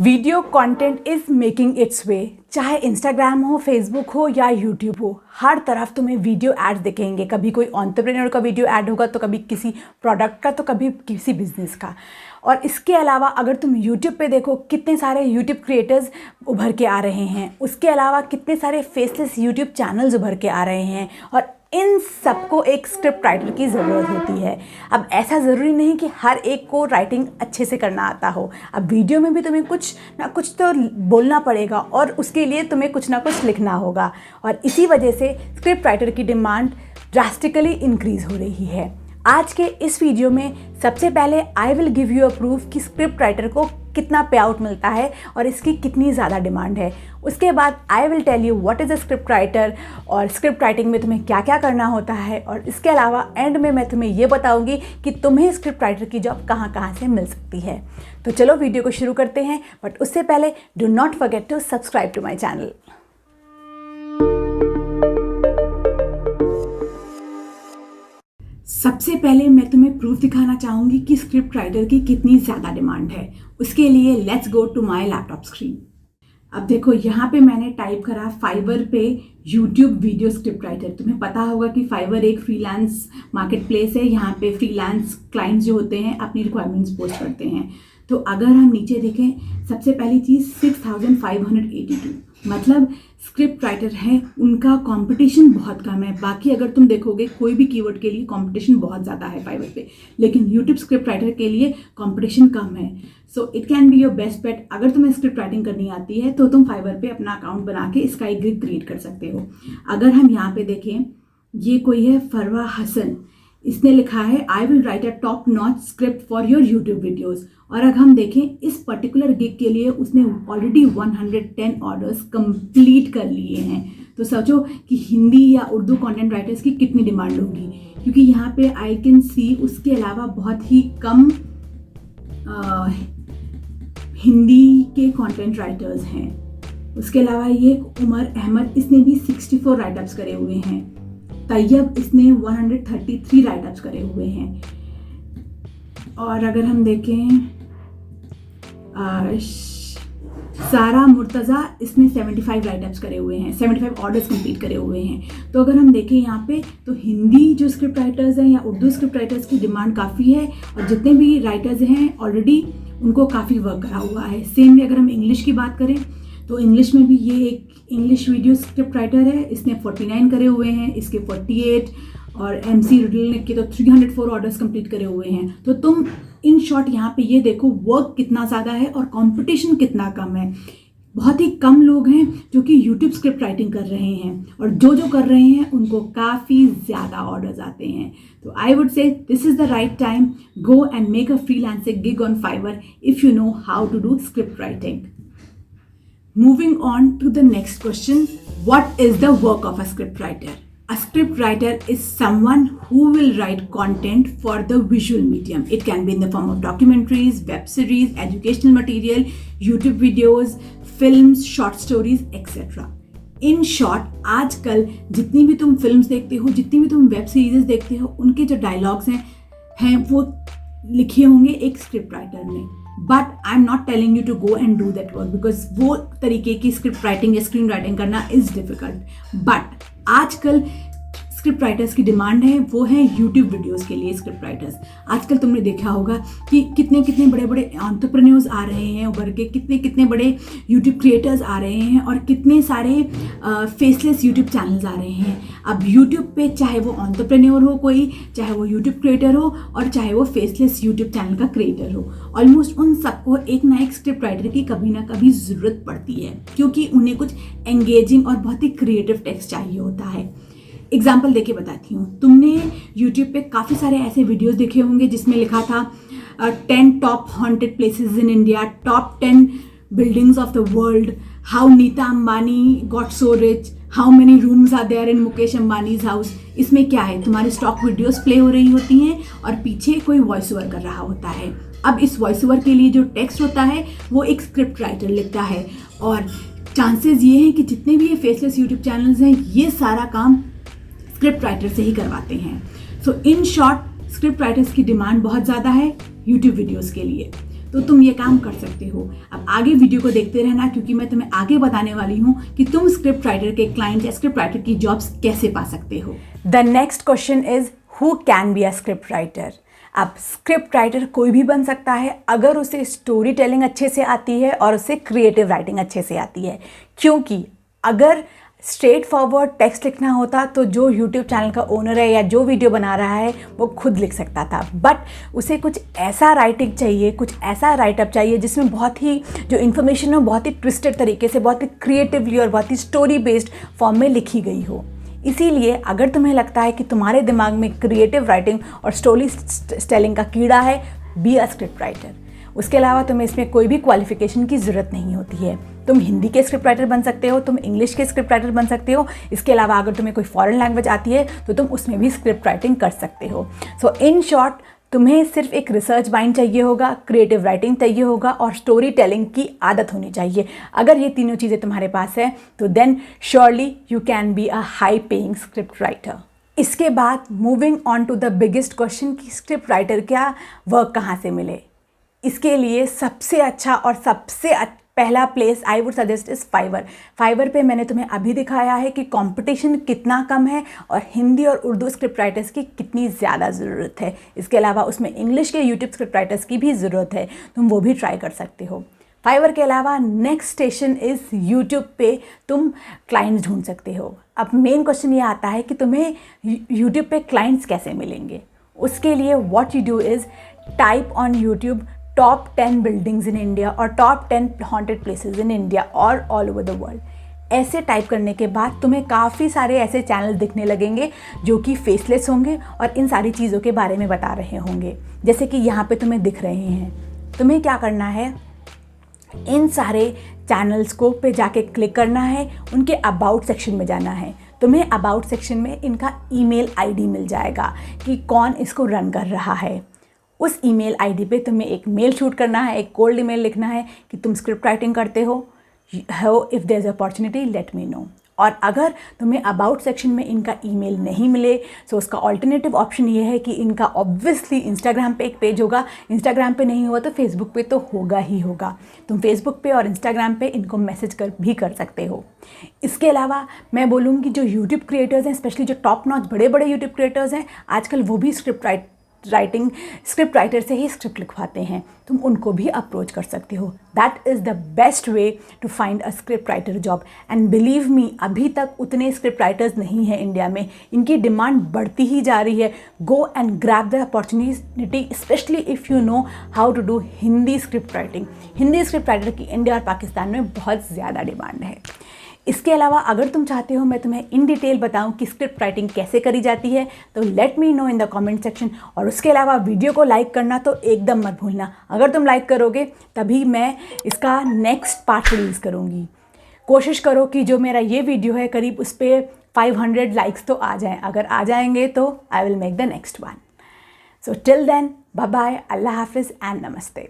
Video content is making its way. चाहे Instagram हो, Facebook हो या यूट्यूब हो, हर तरफ तुम्हें वीडियो एड्स दिखेंगे। कभी कोई एंटरप्रेन्योर का वीडियो ऐड होगा तो कभी किसी प्रोडक्ट का तो कभी किसी बिजनेस का। और इसके अलावा अगर तुम यूट्यूब पे देखो, कितने सारे यूट्यूब क्रिएटर्स उभर के आ रहे हैं। उसके अलावा कितने सारे फेसलेस यूट्यूब चैनल्स उभर के आ रहे हैं और इन सबको एक स्क्रिप्ट राइटर की ज़रूरत होती है। अब ऐसा ज़रूरी नहीं कि हर एक को राइटिंग अच्छे से करना आता हो। अब वीडियो में भी तुम्हें कुछ ना कुछ तो बोलना पड़ेगा और उसके लिए तुम्हें कुछ ना कुछ लिखना होगा। और इसी वजह से स्क्रिप्ट राइटर की डिमांड ड्रास्टिकली इंक्रीज़ हो रही है। आज के इस वीडियो में सबसे पहले I will give you a proof कि स्क्रिप्ट राइटर को कितना पे आउट मिलता है और इसकी कितनी ज़्यादा डिमांड है। उसके बाद I will tell you what is a script writer और स्क्रिप्ट राइटिंग में तुम्हें क्या क्या करना होता है। और इसके अलावा एंड में मैं तुम्हें ये बताऊंगी कि तुम्हें स्क्रिप्ट राइटर की जॉब कहाँ कहाँ से मिल सकती है। तो चलो वीडियो को शुरू करते हैं, बट उससे पहले do not forget to subscribe to my channel. सबसे पहले मैं तुम्हें प्रूफ दिखाना चाहूँगी कि स्क्रिप्ट राइटर की कितनी ज़्यादा डिमांड है। उसके लिए let's go to my laptop screen. अब देखो, यहाँ पे मैंने टाइप करा फाइवर पे यूट्यूब वीडियो स्क्रिप्ट राइटर। तुम्हें पता होगा कि फाइवर एक फ्रीलांस मार्केट प्लेस है। यहाँ पे फ्रीलांस क्लाइंट्स जो होते हैं अपनी रिक्वायरमेंट्स पोस्ट करते हैं। तो अगर हम नीचे देखें, सबसे पहली चीज़ 6582, मतलब स्क्रिप्ट राइटर है, उनका कंपटीशन बहुत कम है। बाकी अगर तुम देखोगे कोई भी कीवर्ड के लिए कंपटीशन बहुत ज़्यादा है फाइवर पे, लेकिन यूट्यूब स्क्रिप्ट राइटर के लिए कंपटीशन कम है। So it can be your best bet. अगर तुम्हें स्क्रिप्ट राइटिंग करनी आती है तो तुम फाइवर पे अपना अकाउंट बना के इसका एक ग्रिड क्रिएट कर सकते हो। अगर हम यहाँ पे देखें, ये कोई है फरवा हसन, इसने लिखा है I will write a top notch script for your YouTube videos. और अगर हम देखें, इस पर्टिकुलर गिग के लिए उसने ऑलरेडी 110 ऑर्डर्स कंप्लीट कर लिए हैं। तो सोचो कि हिंदी या उर्दू कंटेंट राइटर्स की कितनी डिमांड होगी, क्योंकि यहाँ पे आई कैन सी उसके अलावा बहुत ही कम हिंदी के कंटेंट राइटर्स हैं। उसके अलावा ये उमर अहमद, इसने भी 64 राइटअप्स करे हुए हैं। तैयब, इसने 133 राइटअप्स करे हुए हैं। और अगर हम देखें सारा मुर्तज़ा, इसने 75 राइटअप्स करे हुए हैं, 75 ऑर्डर्स कंप्लीट करे हुए हैं। तो अगर हम देखें यहाँ पे, तो हिंदी जो स्क्रिप्ट राइटर्स हैं या उर्दू स्क्रिप्ट राइटर्स की डिमांड काफ़ी है और जितने भी राइटर्स हैं ऑलरेडी उनको काफ़ी वर्क करा हुआ है। सेम में अगर हम इंग्लिश की बात करें तो इंग्लिश में भी ये एक इंग्लिश वीडियो स्क्रिप्ट राइटर है, इसने 49 करे हुए हैं, इसके 48 और MC रिडल के तो 304 ऑर्डर्स कंप्लीट करे हुए हैं। तो तुम इन शॉर्ट यहाँ पे ये देखो वर्क कितना ज़्यादा है और कंपटीशन कितना कम है। बहुत ही कम लोग हैं जो कि यूट्यूब स्क्रिप्ट राइटिंग कर रहे हैं और जो कर रहे हैं उनको काफ़ी ज़्यादा ऑर्डर्स आते हैं। तो I would say this is the right time, go and make a freelancing gig on Fiverr if you know how to do script writing. Moving on to the next question, what is the work of a script writer? A script writer is someone who will write content for the visual medium. It can be in the form of documentaries, web series, educational material, YouTube videos, films, short stories, etc. In short, आजकल जितनी भी तुम films देखते हो, जितनी भी तुम web series देखते हो, उनके जो डायलॉग्स हैं वो लिखे होंगे एक स्क्रिप्ट राइटर ने। But I am not telling you to go and do that work, because वो तरीके की स्क्रिप्ट राइटिंग या स्क्रीन राइटिंग करना इज डिफिकल्ट। बट आजकल स्क्रिप्ट राइटर्स की डिमांड है, वो है यूट्यूब वीडियोस के लिए स्क्रिप्ट राइटर्स। आजकल तुमने देखा होगा कि कितने बड़े बड़े एंटरप्रेन्योर्स आ रहे हैं उभर के, कितने बड़े यूट्यूब क्रिएटर्स आ रहे हैं और कितने सारे फेसलेस यूट्यूब चैनल्स आ रहे हैं। अब यूट्यूब पे चाहे वो एंटरप्रेन्योर हो कोई, चाहे वो यूट्यूब क्रिएटर हो और चाहे वो फेसलेस यूट्यूब चैनल का क्रिएटर हो, ऑलमोस्ट उन सबको एक ना एक स्क्रिप्ट राइटर की कभी ना कभी ज़रूरत पड़ती है, क्योंकि उन्हें कुछ एंगेजिंग और बहुत ही क्रिएटिव टेक्स्ट चाहिए होता है। एग्जाम्पल देके बताती हूँ। तुमने यूट्यूब पे काफ़ी सारे ऐसे वीडियोस देखे होंगे जिसमें लिखा था 10 top haunted places in India, top 10 buildings of the world, how Nita Ambani got so rich, how many rooms are there in Mukesh Ambani's house. इसमें क्या है, तुम्हारी स्टॉक वीडियोस प्ले हो रही होती हैं और पीछे कोई वॉइस ओवर कर रहा होता है। अब इस वॉइस ओवर के लिए जो टेक्स्ट होता है वो एक स्क्रिप्ट राइटर लिखता है और चांसेस ये हैं कि जितने भी ये फेसलेस यूट्यूब चैनल्स हैं ये सारा काम स्क्रिप्ट राइटर से ही करवाते हैं। सो इन शॉर्ट, स्क्रिप्ट राइटर्स की डिमांड बहुत ज़्यादा है यूट्यूब वीडियोस के लिए। तो तुम ये काम कर सकते हो। अब आगे वीडियो को देखते रहना, क्योंकि मैं तुम्हें आगे बताने वाली हूँ कि तुम स्क्रिप्ट राइटर के क्लाइंट या स्क्रिप्ट राइटर की जॉब्स कैसे पा सकते हो। The next question is who can be a script writer. अब स्क्रिप्ट राइटर कोई भी बन सकता है अगर उसे स्टोरी टेलिंग अच्छे से आती है और उसे क्रिएटिव राइटिंग अच्छे से आती है। क्योंकि अगर स्ट्रेट फॉरवर्ड टेक्स्ट लिखना होता तो जो यूट्यूब चैनल का ओनर है या जो वीडियो बना रहा है वो खुद लिख सकता था, बट उसे कुछ ऐसा राइटिंग चाहिए, कुछ ऐसा राइटअप चाहिए जिसमें बहुत ही जो इन्फॉर्मेशन हो बहुत ही ट्विस्टेड तरीके से, बहुत ही क्रिएटिवली और बहुत ही स्टोरी बेस्ड फॉर्म में लिखी गई हो। इसीलिए अगर तुम्हें लगता है कि तुम्हारे दिमाग में क्रिएटिव राइटिंग और स्टोरी टेलिंग का कीड़ा है, बी अ स्क्रिप्ट राइटर। उसके अलावा तुम्हें इसमें कोई भी क्वालिफिकेशन की ज़रूरत नहीं होती है। तुम हिंदी के स्क्रिप्ट राइटर बन सकते हो, तुम इंग्लिश के स्क्रिप्ट राइटर बन सकते हो। इसके अलावा अगर तुम्हें कोई फॉरेन लैंग्वेज आती है तो तुम उसमें भी स्क्रिप्ट राइटिंग कर सकते हो। सो इन शॉर्ट, तुम्हें सिर्फ एक रिसर्च माइंड चाहिए होगा, क्रिएटिव राइटिंग चाहिए होगा और स्टोरी टेलिंग की आदत होनी चाहिए। अगर ये तीनों चीज़ें तुम्हारे पास है तो then surely you can be a high paying script writer. इसके बाद moving on to the biggest question कि स्क्रिप्ट राइटर क्या वर्क कहाँ से मिले। इसके लिए सबसे अच्छा और सबसे पहला place I would suggest is Fiverr. Fiverr पे मैंने तुम्हें अभी दिखाया है कि कंपटीशन कितना कम है और हिंदी और उर्दू स्क्रिप्ट राइटर्स की कितनी ज़्यादा ज़रूरत है। इसके अलावा उसमें इंग्लिश के यूट्यूब स्क्रिप्ट राइटर्स की भी ज़रूरत है, तुम वो भी ट्राई कर सकते हो। फाइवर के अलावा नेक्स्ट स्टेशन इज़ यूट्यूब पे तुम क्लाइंट्स ढूंढ सकते हो। अब मेन क्वेश्चन ये आता है कि तुम्हें यूट्यूब पे क्लाइंट्स कैसे मिलेंगे। उसके लिए what you do is type on YouTube top 10 buildings in India और top 10 haunted places in India और ऑल ओवर द वर्ल्ड। ऐसे टाइप करने के बाद तुम्हें काफ़ी सारे ऐसे चैनल दिखने लगेंगे जो कि फेसलेस होंगे और इन सारी चीज़ों के बारे में बता रहे होंगे, जैसे कि यहाँ पे तुम्हें दिख रहे हैं। तुम्हें क्या करना है, इन सारे चैनल्स को पे जाके क्लिक करना है, उनके अबाउट सेक्शन में जाना है। तुम्हें अबाउट सेक्शन में इनका ईमेल आईडी मिल जाएगा कि कौन इसको रन कर रहा है। उस ईमेल आईडी पे तुम्हें एक मेल शूट करना है, एक कोल्ड ईमेल लिखना है कि तुम स्क्रिप्ट राइटिंग करते हो, if there is opportunity let me know. और अगर तुम्हें अबाउट सेक्शन में इनका ईमेल नहीं मिले तो उसका ऑल्टरनेटिव ऑप्शन ये है कि इनका ऑब्वियसली इंस्टाग्राम पे एक पेज होगा। इंस्टाग्राम पे नहीं हुआ तो फेसबुक पे तो होगा ही होगा। तुम फेसबुक पे और इंस्टाग्राम पे इनको मैसेज कर सकते हो। इसके अलावा मैं बोलूँगी जो यूट्यूब क्रिएटर्स हैं, स्पेशली जो टॉप नॉच बड़े बड़े यूट्यूब क्रिएटर्स हैं, आजकल वो भी स्क्रिप्ट राइटर से ही स्क्रिप्ट लिखवाते हैं, तुम उनको भी अप्रोच कर सकते हो। That is the best way to find a script writer job. And believe me, अभी तक उतने स्क्रिप्ट राइटर्स नहीं हैं इंडिया में, इनकी डिमांड बढ़ती ही जा रही है। Go and grab the opportunity, specially if you know how to do Hindi script writing. Hindi script writer की इंडिया और पाकिस्तान में बहुत ज़्यादा डिमांड है। इसके अलावा अगर तुम चाहते हो मैं तुम्हें इन डिटेल बताऊं कि स्क्रिप्ट राइटिंग कैसे करी जाती है तो late me no in the comment section. और उसके अलावा वीडियो को लाइक करना तो एकदम मत भूलना। अगर तुम लाइक करोगे तभी मैं इसका नेक्स्ट पार्ट रिलीज़ करूँगी। कोशिश करो कि जो मेरा ये वीडियो है करीब उस पर 500 लाइक्स तो आ जाएँ। अगर आ जाएंगे तो I will make the next one. So till then, bye bye, अल्लाह हाफिज़ एंड नमस्ते।